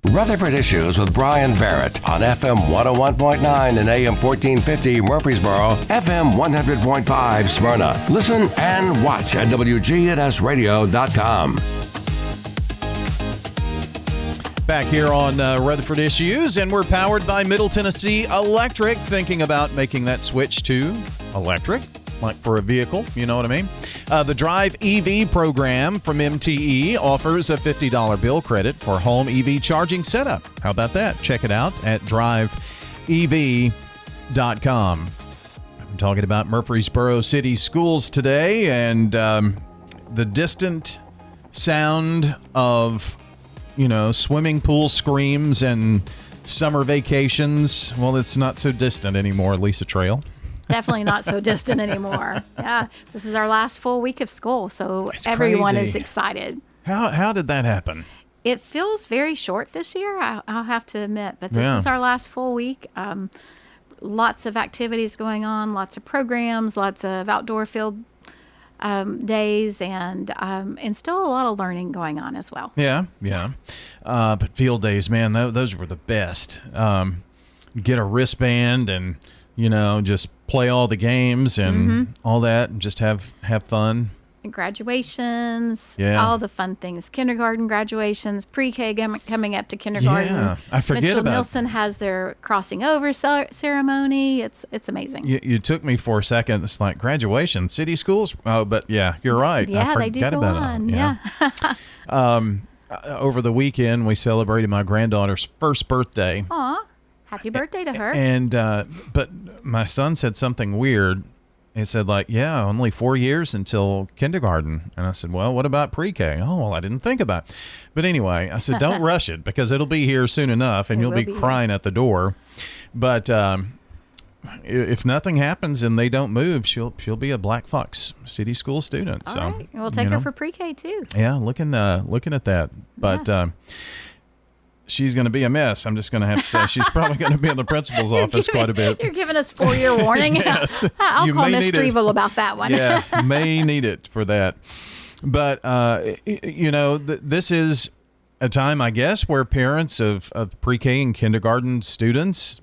Rutherford Issues with Brian Barrett on FM 101.9 and AM 1450 Murfreesboro, FM 100.5 Smyrna. Listen and watch at WGNSradio.com. Back here on Rutherford Issues, and we're powered by Middle Tennessee Electric, thinking about making that switch to electric, like for a vehicle, you know what I mean? The Drive EV program from MTE offers a $50 bill credit for home EV charging setup. How about that? Check it out at driveev.com. I'm talking about Murfreesboro City Schools today, and the distant sound of swimming pool screams and summer vacations. Well, it's not so distant anymore, Lisa Trail. Definitely not so distant anymore. Yeah, this is our last full week of school, so It's everyone crazy. is excited. How did that happen? It feels very short this year, I'll have to admit, but this is our last full week. Lots of activities going on, lots of programs, lots of outdoor field days, and still a lot of learning going on as well. Yeah. But field days, man, those were the best. Get a wristband and just play all the games and all that, and just have fun. And graduations, Yeah. all the fun things. Kindergarten graduations, pre-K coming up to kindergarten. Yeah, I forget Mitchell about Milson has their crossing over ceremony. It's amazing. You took me for a second. It's like graduation, city schools. Oh, but yeah, you're right. Yeah, I they do forgot go about on. it. Yeah. Over the weekend, we celebrated my granddaughter's first birthday. Aw, happy birthday to her. And but my son said something weird. He said, only 4 years until kindergarten. And I said, well, what about pre-K? Oh, well, I didn't think about it. But anyway, I said, don't rush it, because it'll be here soon enough, and you'll be crying at the door. But if nothing happens and they don't move, she'll be a Black Fox City School student. All So right. We'll take her for pre-K, too. Yeah, looking at that. But she's going to be a mess. I'm just going to have to say she's probably going to be in the principal's office quite a bit. You're giving us 4-year warning. Yes. I'll You call may Miss need it. Strevel about that one. Yeah, may need it for that. But, this is a time, I guess, where parents of pre-K and kindergarten students,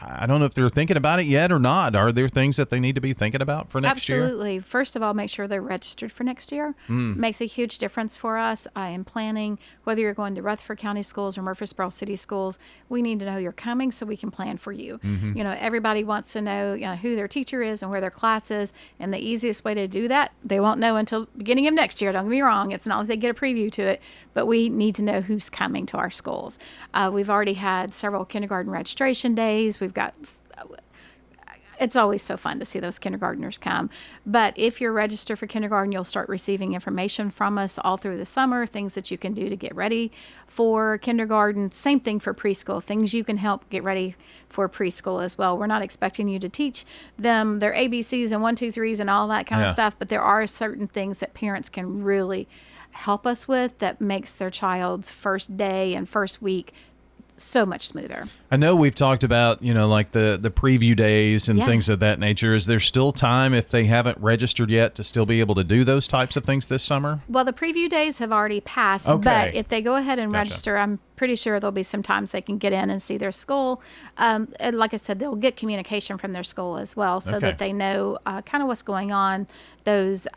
I don't know if they're thinking about it yet or not. Are there things that they need to be thinking about for next year? Absolutely. First of all, make sure they're registered for next year. Makes a huge difference for us. I am planning, whether you're going to Rutherford County Schools or Murfreesboro City Schools, we need to know you're coming so we can plan for you. Everybody wants to know who their teacher is and where their class is, and the easiest way to do that, they won't know until beginning of next year. Don't get me wrong. It's not like they get a preview to it, but we need to know who's coming to our schools. We've already had several kindergarten registration days. It's always so fun to see those kindergartners come. But if you're registered for kindergarten, you'll start receiving information from us all through the summer, things that you can do to get ready for kindergarten. Same thing for preschool, things you can help get ready for preschool as well. We're not expecting you to teach them their ABCs and 1, 2, 3s and all that kind of stuff, but there are certain things that parents can really help us with that makes their child's first day and first week so much smoother. I know we've talked about, like the preview days and things of that nature. Is there still time, if they haven't registered yet, to still be able to do those types of things this summer? Well, the preview days have already passed, but if they go ahead and register, I'm pretty sure there'll be some times they can get in and see their school. And like I said, they'll get communication from their school as well, so that they know kind of what's going on, those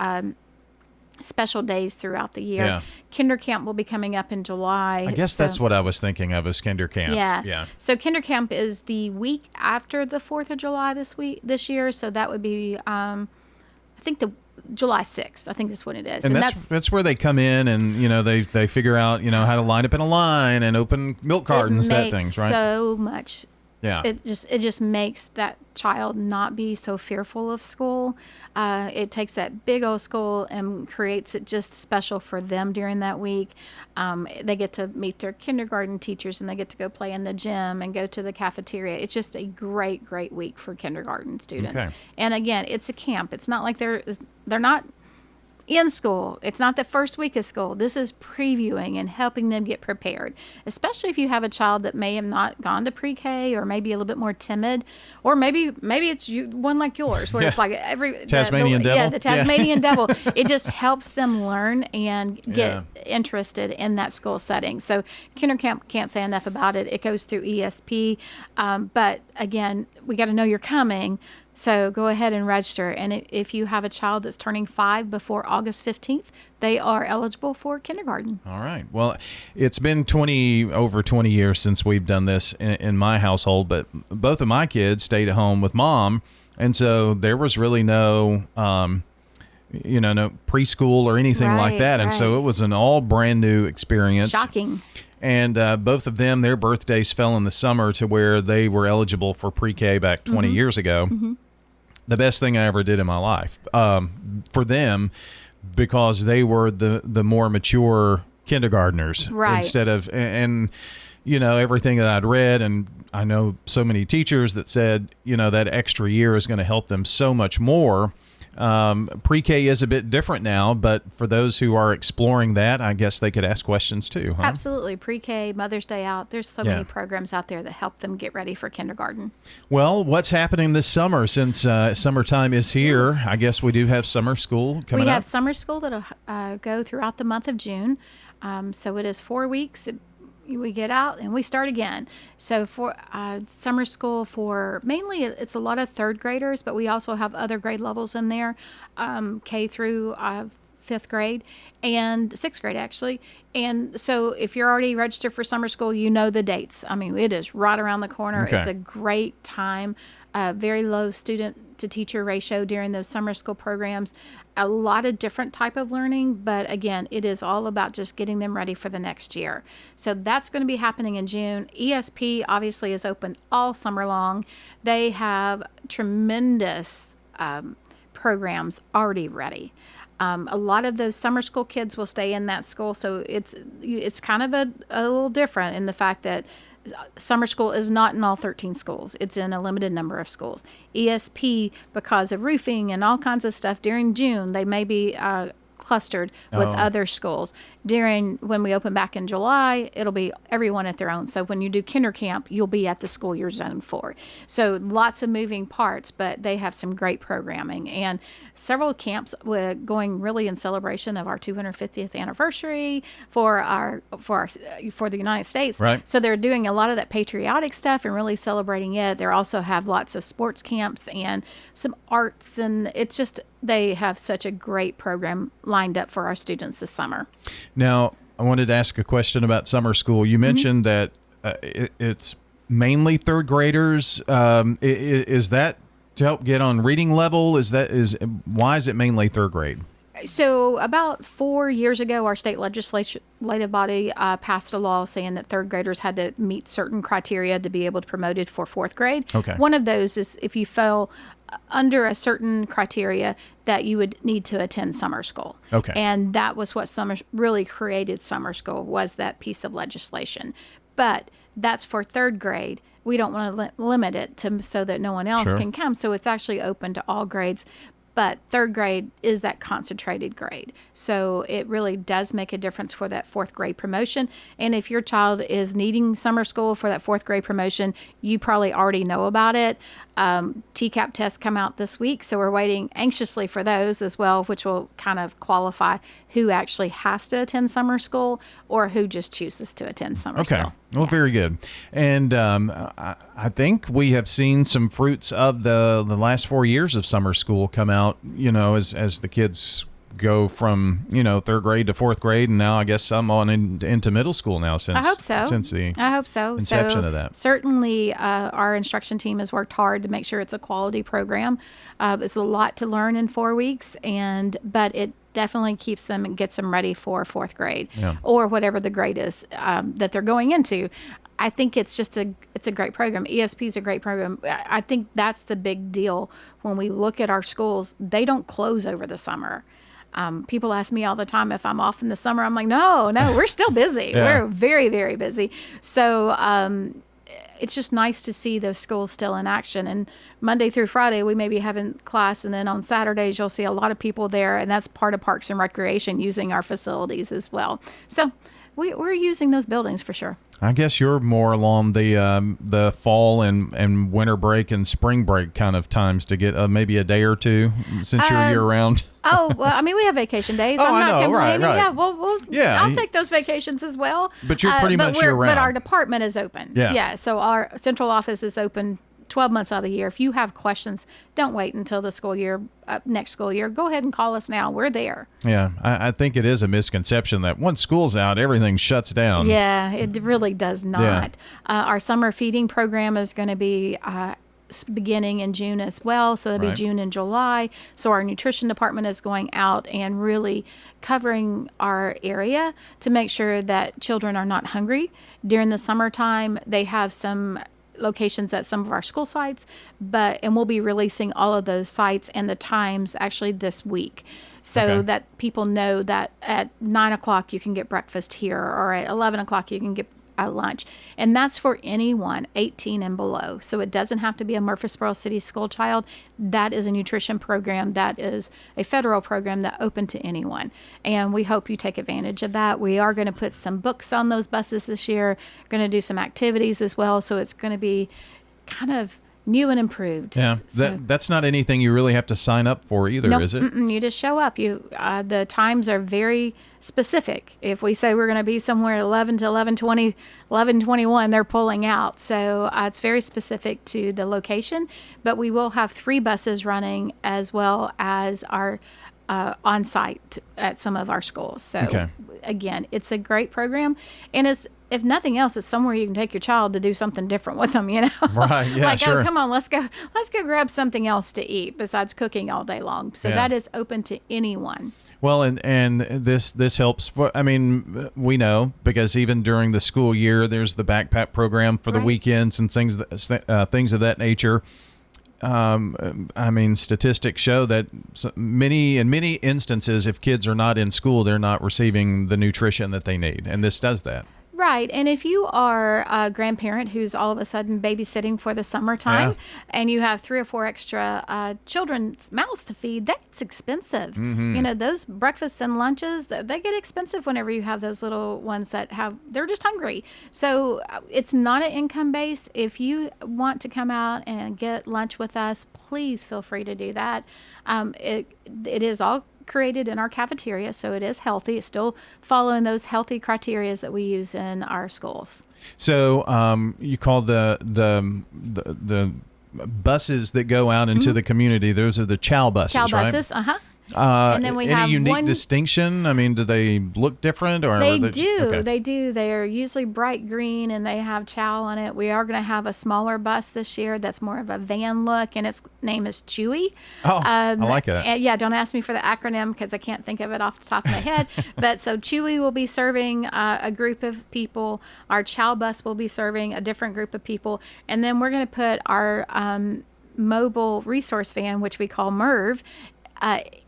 special days throughout the year. Yeah. Kinder Camp will be coming up in July. I guess that's what I was thinking of as Kinder Camp. Yeah. So Kinder Camp is the week after the 4th of July this year. So that would be, I think the July 6th, I think is what it is. And that's where they come in and, they figure out, how to line up in a line and open milk cartons, that things, right? So much. Yeah. It just makes that child not be so fearful of school. It takes that big old school and creates it just special for them during that week. They get to meet their kindergarten teachers, and they get to go play in the gym and go to the cafeteria. It's just a great, great week for kindergarten students. Okay. And again, it's a camp. It's not like they're not in school. It's not the first week of school. This is previewing and helping them get prepared, especially if you have a child that may have not gone to pre-K or maybe a little bit more timid, or maybe it's one like yours where it's like Tasmanian devil. Yeah, the Tasmanian devil. It just helps them learn and get interested in that school setting. So Kinder Camp, can't say enough about it. It goes through ESP, but again, we got to know you're coming. So go ahead and register. And if you have a child that's turning 5 before August 15th, they are eligible for kindergarten. All right. Well, it's been over 20 years since we've done this in my household, but both of my kids stayed at home with mom. And so there was really no preschool or anything like that. And so it was an all brand new experience. Shocking. And both of them, their birthdays fell in the summer to where they were eligible for pre-K back 20 years ago. Mm-hmm. The best thing I ever did in my life for them, because they were the more mature kindergartners instead of, and everything that I'd read, and I know so many teachers that said, that extra year is going to help them so much more. Pre-K is a bit different now, but for those who are exploring that, I guess they could ask questions too. Huh? Absolutely. Pre-K, Mother's Day Out. There's so many programs out there that help them get ready for kindergarten. Well, what's happening this summer since summertime is here? I guess we do have summer school coming up. We have summer school that'll go throughout the month of June. So it is 4 weeks. We get out and we start again. So for summer school, for mainly it's a lot of third graders, but we also have other grade levels in there, K through fifth grade and sixth grade actually. And so if you're already registered for summer school, you know the dates. I mean, it is right around the corner. Okay. It's a great time. Very low student to teacher ratio during those summer school programs. A lot of different type of learning, but again, it is all about just getting them ready for the next year. So that's going to be happening in June. ESP obviously is open all summer long. They have tremendous programs already ready. A lot of those summer school kids will stay in that school, so it's kind of a little different in the fact that summer school is not in all 13 schools. It's in a limited number of schools. ESP, because of roofing and all kinds of stuff, during June, they may be clustered with other schools. When we open back in July, it'll be everyone at their own. So when you do Kinder Camp, you'll be at the school you're zoned for. So lots of moving parts, but they have some great programming. And several camps were going really in celebration of our 250th anniversary for the United States. Right. So they're doing a lot of that patriotic stuff and really celebrating it. They also have lots of sports camps and some arts, and it's just they have such a great program lined up for our students this summer. Now, I wanted to ask a question about summer school. You mentioned that it's mainly third graders. Is that to help get on reading level? Why is it mainly third grade? So about 4 years ago, our state legislative body passed a law saying that third graders had to meet certain criteria to be able to be promoted for fourth grade. Okay. One of those is if you fell under a certain criteria that you would need to attend summer school. Okay. And that was what really created summer school, was that piece of legislation. But that's for third grade. We don't want to limit it so that no one else can come. So it's actually open to all grades. But third grade is that concentrated grade. So it really does make a difference for that fourth grade promotion. And if your child is needing summer school for that fourth grade promotion, you probably already know about it. TCAP tests come out this week, so we're waiting anxiously for those as well, which will kind of qualify who actually has to attend summer school or who just chooses to attend summer school. Well, very good. And I think we have seen some fruits of the last 4 years of summer school come out, as the kids go from, third grade to fourth grade, and now I guess some on into middle school now since the inception of that. Certainly our instruction team has worked hard to make sure it's a quality program. It's a lot to learn in 4 weeks, but it definitely keeps them and gets them ready for fourth grade or whatever the grade is that they're going into. I think it's a great program. ESP is a great program. I think that's the big deal when we look at our schools. They don't close over the summer. People ask me all the time if I'm off in the summer. I'm like, no, we're still busy. We're very, very busy. So it's just nice to see those schools still in action. And Monday through Friday, we may be having class, and then on Saturdays, you'll see a lot of people there, and that's part of Parks and Recreation using our facilities as well. So we're using those buildings for sure. I guess you're more along the fall and winter break and spring break kind of times to get maybe a day or two since you're year round. Oh, well, I mean, we have vacation days. I'm I not know, right. Yeah, I'll take those vacations as well. But you're pretty much year round. But our department is open. Yeah. So our central office is open 12 months out of the year. If you have questions, don't wait until the school year, next school year. Go ahead and call us now. We're there. Yeah, I think it is a misconception that once school's out, everything shuts down. Yeah, it really does not. Our summer feeding program is going to be beginning in June as well. So that'll be June and July. So our nutrition department is going out and really covering our area to make sure that children are not hungry. During the summertime, they have some locations at some of our school sites, and we'll be releasing all of those sites and the times actually this week, so that people know that at 9 o'clock you can get breakfast here, or at 11 o'clock you can get lunch. And that's for anyone 18 and below. So it doesn't have to be a Murfreesboro City School child. That is a nutrition program that is a federal program that open to anyone. And we hope you take advantage of that. We are going to put some books on those buses this year. We're going to do some activities as well. So it's going to be kind of new and improved. Yeah, that's not anything you really have to sign up for either, nope, is it? You just show up. The times are very specific. If we say we're going to be somewhere 11 to 11:20, 11:21, they're pulling out. So it's very specific to the location. But we will have 3 buses running as well as our on-site at some of our schools. So again, it's a great program, and it's, if nothing else, it's somewhere you can take your child to do something different with them, Right, yeah, like, sure. oh, come on, let's go grab something else to eat besides cooking all day long. So that is open to anyone. Well, and this helps. I mean, we know because even during the school year, there's the backpack program for the weekends and things of that nature. I mean, statistics show that in many instances, if kids are not in school, they're not receiving the nutrition that they need, and this does that. Right. And if you are a grandparent who's all of a sudden babysitting for the summertime and you have 3 or 4 extra children's mouths to feed, that's expensive. Mm-hmm. Those breakfasts and lunches, they get expensive whenever you have those little ones they're just hungry. So it's not an income base. If you want to come out and get lunch with us, please feel free to do that. It is all created in our cafeteria, so it is healthy. It's still following those healthy criteria that we use in our schools. So you call the buses that go out into the community, those are the Chow buses, Chow right? buses, and then we have any unique one distinction? I mean, do they look different, or they are do? Okay. They do. They are usually bright green, and they have Chow on it. We are going to have a smaller bus this year that's more of a van look, and its name is Chewy. Oh, I like it. Yeah, don't ask me for the acronym because I can't think of it off the top of my head. But so Chewy will be serving a group of people. Our Chow bus will be serving a different group of people, and then we're going to put our mobile resource van, which we call MIRV,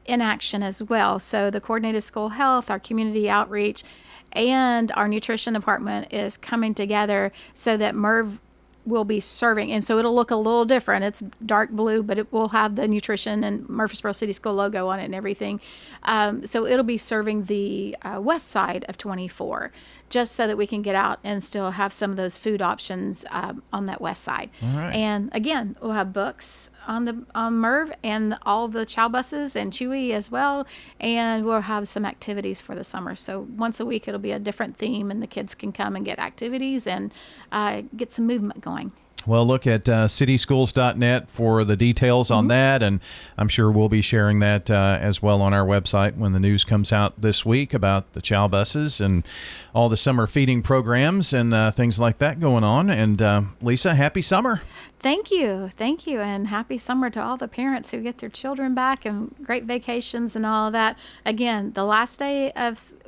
in action as well. So the coordinated school health, our community outreach, and our nutrition department is coming together so that MIRV will be serving. And so it'll look a little different. It's dark blue, but it will have the nutrition and Murfreesboro City School logo on it and everything. So it'll be serving the west side of 24, just so that we can get out and still have some of those food options on that west side. All right. And again, we'll have books on MIRV and all the Chow buses and Chewy as well. And we'll have some activities for the summer. So once a week, it'll be a different theme, and the kids can come and get activities and get some movement going. Well, look at cityschools.net for the details on that, and I'm sure we'll be sharing that as well on our website when the news comes out this week about the Chow buses and all the summer feeding programs and things like that going on. And Lisa, happy summer. Thank you. And happy summer to all the parents who get their children back, and great vacations and all of that. Again, the last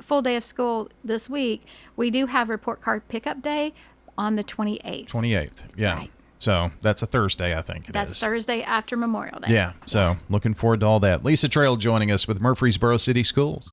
full day of school this week, we do have report card pickup day on the 28th. 28th, yeah. Right. So that's a Thursday, I think That's Thursday after Memorial Day. Yeah, so looking forward to all that. Lisa Trail joining us with Murfreesboro City Schools.